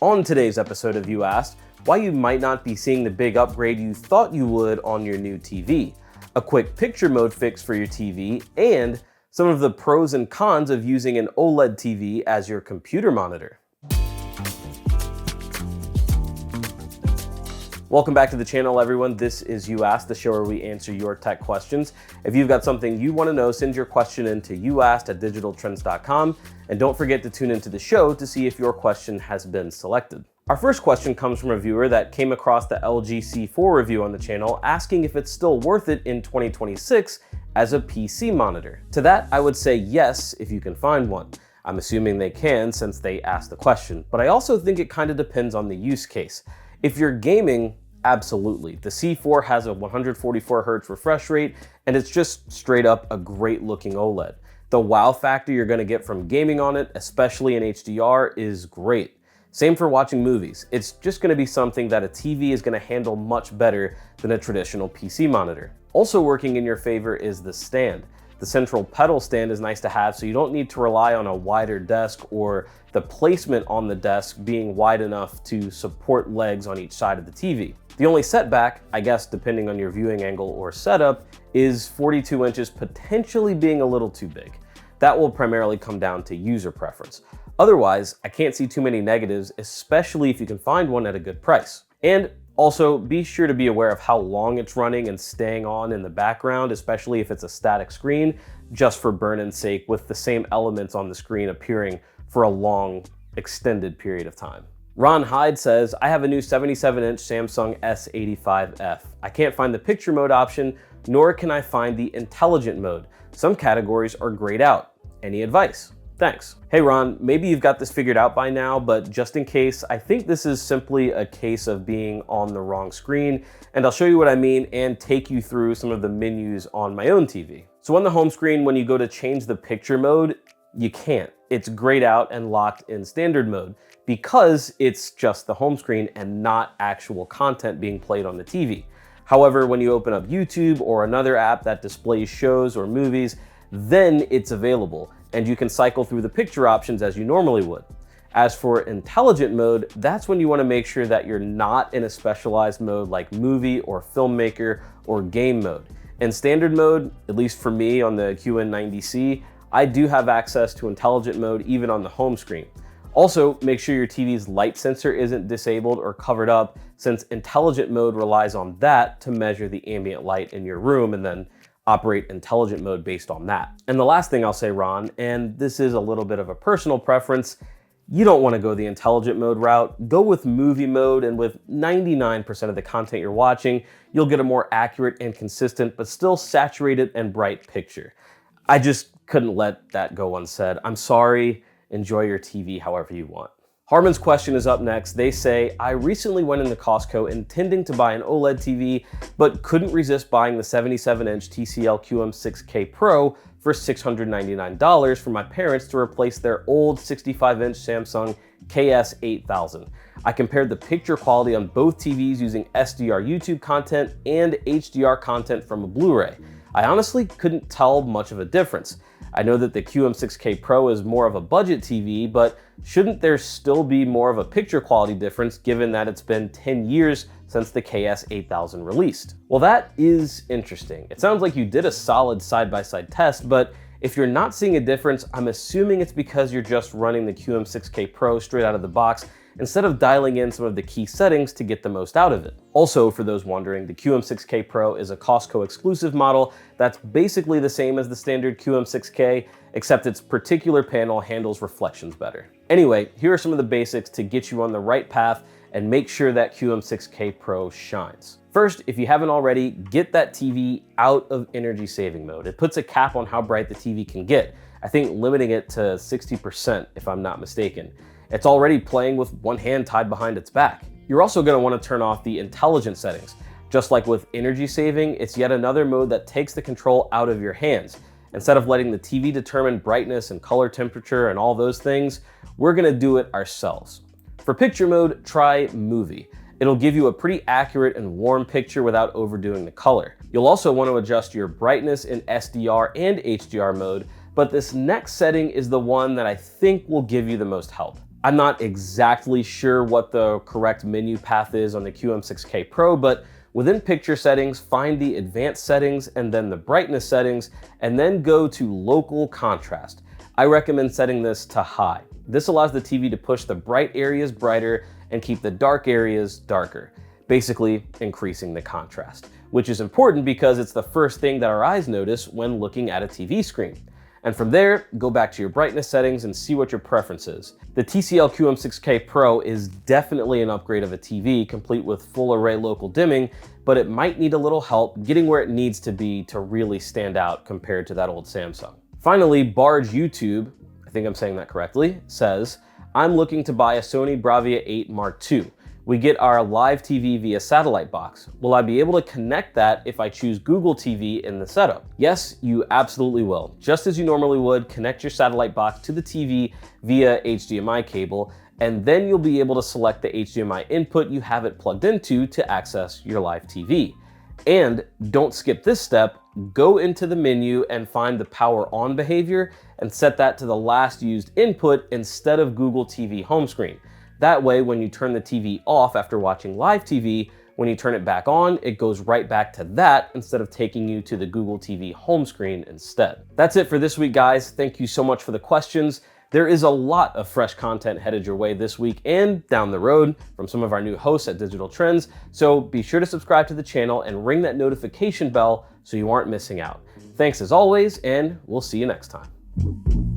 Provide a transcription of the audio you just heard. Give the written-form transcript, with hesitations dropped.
On today's episode of You Asked, why you might not be seeing the big upgrade you thought you would on your new TV, a quick picture mode fix for your TV, and some of the pros and cons of using an OLED TV as your computer monitor. Welcome back to the channel, everyone. This is You Asked, the show where we answer your tech questions. If you've got something you want to know, send your question in to youasked@digitaltrends.com, and don't forget to tune into the show to see if your question has been selected. Our first question comes from a viewer that came across the LG C4 review on the channel, asking if it's still worth it in 2026 as a PC monitor. To that, I would say yes, if you can find one. I'm assuming they can since they asked the question, but I also think it kind of depends on the use case. If you're gaming, absolutely. The C4 has a 144 Hz refresh rate, and it's just straight up a great looking OLED. The wow factor you're gonna get from gaming on it, especially in HDR, is great. Same for watching movies. It's just gonna be something that a TV is gonna handle much better than a traditional PC monitor. Also working in your favor is the stand. The central pedal stand is nice to have, so you don't need to rely on a wider desk or the placement on the desk being wide enough to support legs on each side of the TV. The only setback, I guess depending on your viewing angle or setup, is 42 inches potentially being a little too big. That will primarily come down to user preference. Otherwise, I can't see too many negatives, especially if you can find one at a good price. And also, be sure to be aware of how long it's running and staying on in the background, especially if it's a static screen, just for burn-in's sake, with the same elements on the screen appearing for a long, extended period of time. Ron Hyde says, I have a new 77-inch Samsung S85F. I can't find the picture mode option, nor can I find the intelligent mode. Some categories are grayed out. Any advice? Thanks. Hey Ron, maybe you've got this figured out by now, but just in case, I think this is simply a case of being on the wrong screen, and I'll show you what I mean and take you through some of the menus on my own TV. So on the home screen, when you go to change the picture mode, you can't. It's grayed out and locked in standard mode because it's just the home screen and not actual content being played on the TV. However, when you open up YouTube or another app that displays shows or movies, then it's available, and you can cycle through the picture options as you normally would. As for intelligent mode, that's when you want to make sure that you're not in a specialized mode like movie or filmmaker or game mode. In standard mode, at least for me on the QN90C, I do have access to intelligent mode even on the home screen. Also, make sure your TV's light sensor isn't disabled or covered up, since intelligent mode relies on that to measure the ambient light in your room and then operate intelligent mode based on that. And the last thing I'll say, Ron, and this is a little bit of a personal preference, you don't want to go the intelligent mode route. Go with movie mode, and with 99% of the content you're watching, you'll get a more accurate and consistent, but still saturated and bright picture. I just couldn't let that go unsaid. I'm sorry. Enjoy your TV however you want. Harmon's question is up next. They say, I recently went into Costco intending to buy an OLED TV, but couldn't resist buying the 77-inch TCL QM6K Pro for $699 for my parents to replace their old 65-inch Samsung KS8000. I compared the picture quality on both TVs using SDR YouTube content and HDR content from a Blu-ray. I honestly couldn't tell much of a difference. I know that the QM6K Pro is more of a budget TV, but shouldn't there still be more of a picture quality difference given that it's been 10 years since the KS8000 released? Well, that is interesting. It sounds like you did a solid side-by-side test, but if you're not seeing a difference, I'm assuming it's because you're just running the QM6K Pro straight out of the box instead of dialing in some of the key settings to get the most out of it. Also, for those wondering, the QM6K Pro is a Costco exclusive model that's basically the same as the standard QM6K, except its particular panel handles reflections better. Anyway, here are some of the basics to get you on the right path and make sure that QM6K Pro shines. First, if you haven't already, get that TV out of energy saving mode. It puts a cap on how bright the TV can get. I think limiting it to 60% if I'm not mistaken. It's already playing with one hand tied behind its back. You're also going to want to turn off the intelligent settings. Just like with energy saving, it's yet another mode that takes the control out of your hands. Instead of letting the TV determine brightness and color temperature and all those things, we're going to do it ourselves. For picture mode, try movie. It'll give you a pretty accurate and warm picture without overdoing the color. You'll also want to adjust your brightness in SDR and HDR mode, but this next setting is the one that I think will give you the most help. I'm not exactly sure what the correct menu path is on the QM6K Pro, but within picture settings, find the advanced settings and then the brightness settings, and then go to local contrast. I recommend setting this to high. This allows the TV to push the bright areas brighter and keep the dark areas darker, basically increasing the contrast, which is important because it's the first thing that our eyes notice when looking at a TV screen. And from there, go back to your brightness settings and see what your preference is. The TCL QM6K Pro is definitely an upgrade of a TV, complete with full array local dimming, but it might need a little help getting where it needs to be to really stand out compared to that old Samsung. Finally, Barge YouTube, I think I'm saying that correctly, says, I'm looking to buy a Sony Bravia 8 Mark II. We get our live TV via satellite box. Will I be able to connect that if I choose Google TV in the setup? Yes, you absolutely will. Just as you normally would, connect your satellite box to the TV via HDMI cable, and then you'll be able to select the HDMI input you have it plugged into to access your live TV. And don't skip this step, go into the menu and find the power on behavior and set that to the last used input instead of Google TV home screen. That way, when you turn the TV off after watching live TV, when you turn it back on, it goes right back to that instead of taking you to the Google TV home screen instead. That's it for this week, guys. Thank you so much for the questions. There is a lot of fresh content headed your way this week and down the road from some of our new hosts at Digital Trends, so be sure to subscribe to the channel and ring that notification bell so you aren't missing out. Thanks as always, and we'll see you next time.